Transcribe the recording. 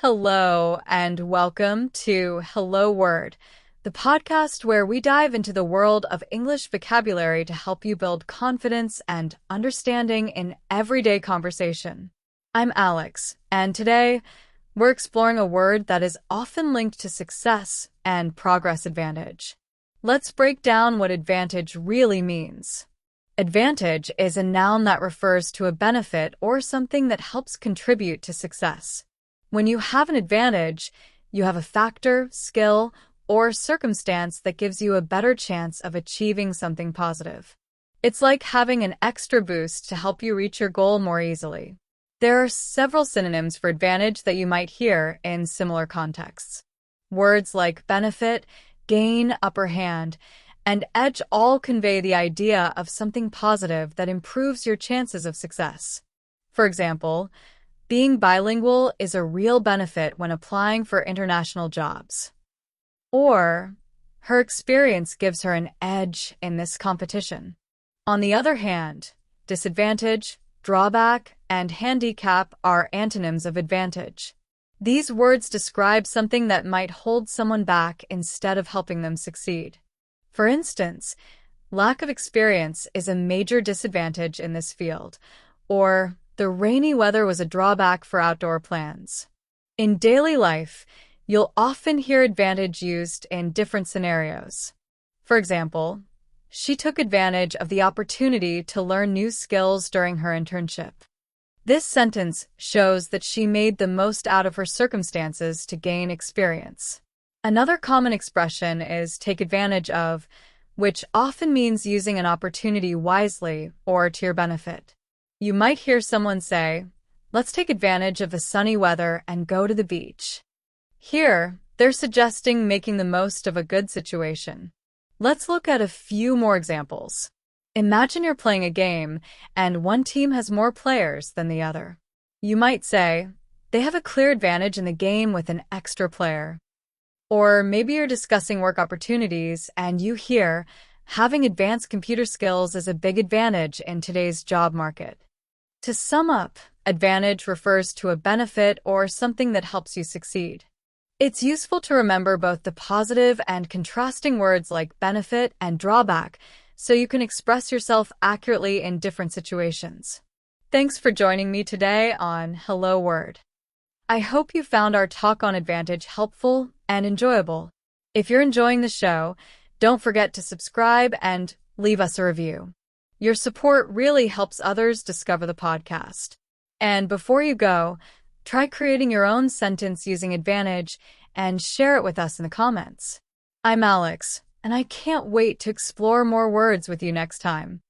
Hello, and welcome to Hello Word, the podcast where we dive into the world of English vocabulary to help you build confidence and understanding in everyday conversation. I'm Alex, and today we're exploring a word that is often linked to success and progress advantage. Let's break down what advantage really means. Advantage is a noun that refers to a benefit or something that helps contribute to success. When you have an advantage, you have a factor, skill, or circumstance that gives you a better chance of achieving something positive. It's like having an extra boost to help you reach your goal more easily. There are several synonyms for advantage that you might hear in similar contexts. Words like benefit, gain, upper hand, and edge all convey the idea of something positive that improves your chances of success. For example, being bilingual is a real benefit when applying for international jobs. Or, her experience gives her an edge in this competition. On the other hand, disadvantage, drawback, and handicap are antonyms of advantage. These words describe something that might hold someone back instead of helping them succeed. For instance, lack of experience is a major disadvantage in this field, or the rainy weather was a drawback for outdoor plans. In daily life, you'll often hear advantage used in different scenarios. For example, she took advantage of the opportunity to learn new skills during her internship. This sentence shows that she made the most out of her circumstances to gain experience. Another common expression is take advantage of, which often means using an opportunity wisely or to your benefit. You might hear someone say, "Let's take advantage of the sunny weather and go to the beach." Here, they're suggesting making the most of a good situation. Let's look at a few more examples. Imagine you're playing a game and one team has more players than the other. You might say, they have a clear advantage in the game with an extra player. Or maybe you're discussing work opportunities and you hear, having advanced computer skills is a big advantage in today's job market. To sum up, advantage refers to a benefit or something that helps you succeed. It's useful to remember both the positive and contrasting words like benefit and drawback so you can express yourself accurately in different situations. Thanks for joining me today on Hello Word. I hope you found our talk on advantage helpful and enjoyable. If you're enjoying the show, don't forget to subscribe and leave us a review. Your support really helps others discover the podcast. And before you go, try creating your own sentence using advantage and share it with us in the comments. I'm Alex, and I can't wait to explore more words with you next time.